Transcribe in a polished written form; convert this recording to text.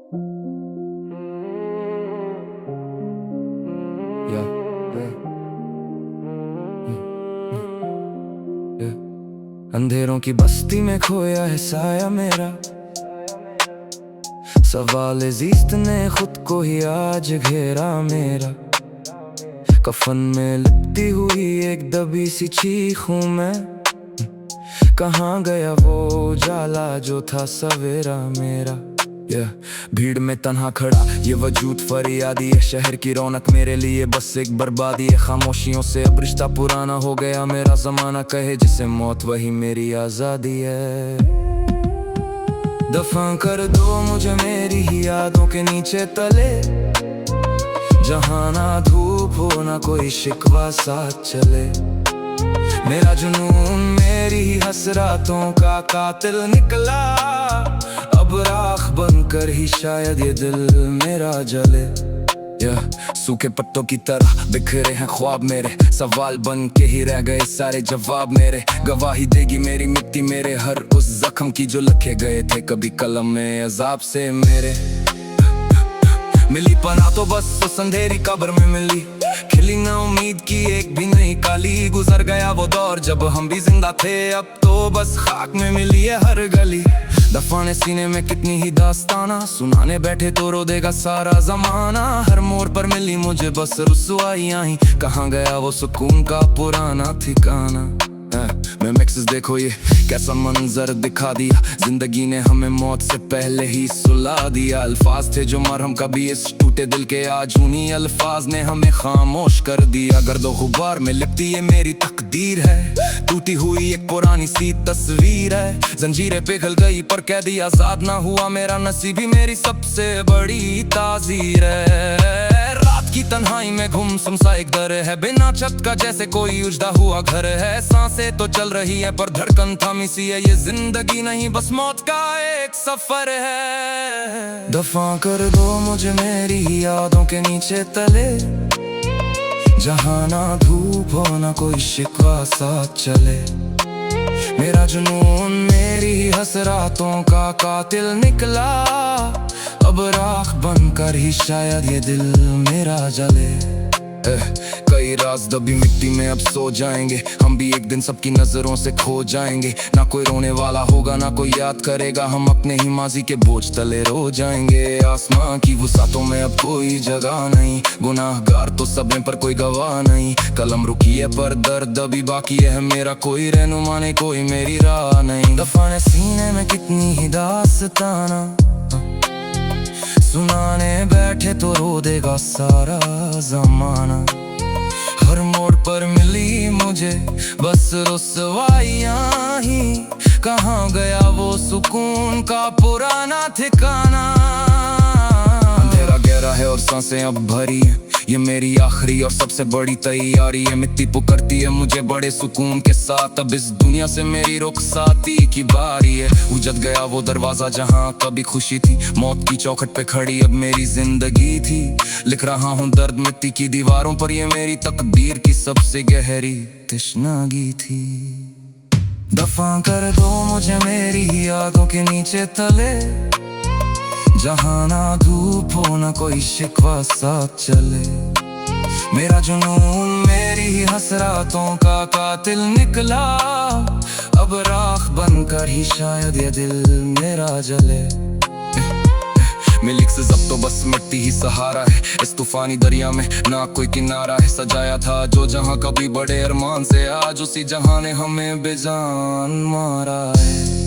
या, या। अंधेरों की बस्ती में खोया है साया मेरा, सवाल जीस्त ने खुद को ही आज घेरा मेरा। कफन में लिपटी हुई एक दबी सी चीख हूँ मैं, कहाँ गया वो उजाला जो था सवेरा मेरा। भीड़ में तन्हा खड़ा ये वजूद फरियादी है, शहर की रौनक मेरे लिए बस एक बर्बादी है। खामोशियों से अब रिश्ता पुराना हो गया मेरा, जमाना कहे जिसे मौत वही मेरी आजादी है। दफा कर दो मुझे मेरी ही यादों के नीचे तले, जहाँ ना धूप हो ना कोई शिकवा साथ चले। मेरा जुनून मेरी ही हसरातों का कातिल निकला, अब राख बनकर ही शायद ये दिल मेरा जले। सूखे पत्तों की तरह बिखरे हैं ख्वाब मेरे, सवाल बन के ही रह गए सारे जवाब मेरे। गवाही देगी मेरी मिट्टी मेरे हर उस जख्म की जो लिखे गए थे कभी कलम में अजाब से मेरे। मिली पना तो बस उस अंधेरी कब्र में मिली, खिली ना उम्मीद की एक भी नहीं काली। गुजर गया वो दौर जब हम भी जिंदा थे, अब तो बस खाक में मिली है हर गली। दफाने सीने में कितनी ही दास्ताना, सुनाने बैठे तो रो देगा सारा जमाना। हर मोड़ पर मिली मुझे बस रुसवाइयां ही, कहाँ गया वो सुकून का पुराना ठिकाना। मैं मिक्सेस देखो ये कैसा मंजर दिखा दिया, जिंदगी ने हमें मौत से पहले ही सुला दिया। अल्फाज थे जो मरहम कभी इस टूटे दिल के, आज उन्हीं अल्फाज ने हमें खामोश कर दिया। गर्दो गुबार में लिपटी ये मेरी तकदीर है, टूटी हुई एक पुरानी सी तस्वीर है। जंजीरें पिघल गई पर कैदी आजाद ना हुआ, मेरा नसीब ही मेरी सबसे बड़ी ताजीर है। रात की तन्हाई में गुमसुम सा एक दर है, बिना छत का जैसे कोई उजड़ा हुआ घर है। सांसें तो चल रही है पर धड़कन थमी सी है, ये जिंदगी नहीं बस मौत का एक सफर है। दफा कर दो मुझे मेरी यादों के नीचे तले, जहाँ ना धूप हो ना कोई शिकवा साथ चले। मेरा जुनून मेरी ही हसरातों का कातिल निकला, अब राख बनकर ही शायद ये दिल मेरा जले। कई राज दबी मिट्टी में अब सो जाएंगे, हम भी एक दिन सबकी नजरों से खो जाएंगे। ना कोई रोने वाला होगा ना कोई याद करेगा, हम अपने ही माजी के बोझ तले रो जाएंगे। आसमां की वुसातों में अब कोई जगह नहीं, गुनाहगार तो सब हैं पर कोई गवाह नहीं। कलम रुकी है पर दर्द अभी बाकी है मेरा, कोई रहनुमा नहीं कोई मेरी राह नहीं। दफाने सीने में कितनी ही दास्ताना, सुनाने बैठे तो रो देगा सारा जमाना। हर मोड़ पर मिली मुझे बस रुसवाइयां ही, कहाँ गया वो सुकून का पुराना ठिकाना। अंधेरा गहरा है और सांसें अब भरी है, ये मेरी आखिरी और सबसे बड़ी तैयारी है। मिट्टी पुकारती है मुझे बड़े सुकून के साथ, अब इस दुनिया से मेरी रुखसाती की बारी है। उजड़ गया वो दरवाजा जहाँ कभी खुशी थी, मौत की चौखट पे खड़ी अब मेरी जिंदगी थी। लिख रहा हूँ दर्द मिट्टी की दीवारों पर, ये मेरी तकदीर की सबसे गहरी तशनागी थी। दफा कर दो मुझे मेरी यादों के नीचे तले, जहाँ ना धूप हो ना कोई शिकवा साथ चले। मेरा जुनून मेरी ही हसरातों का कातिल निकला, अब राख बनकर ही शायद ये दिल मेरा जले। मिलिक से जब तो बस मिट्टी ही सहारा है, इस तूफानी दरिया में ना कोई किनारा है। सजाया था जो जहाँ कभी बड़े अरमान से, आज उसी जहाँ ने हमें बेजान मारा है।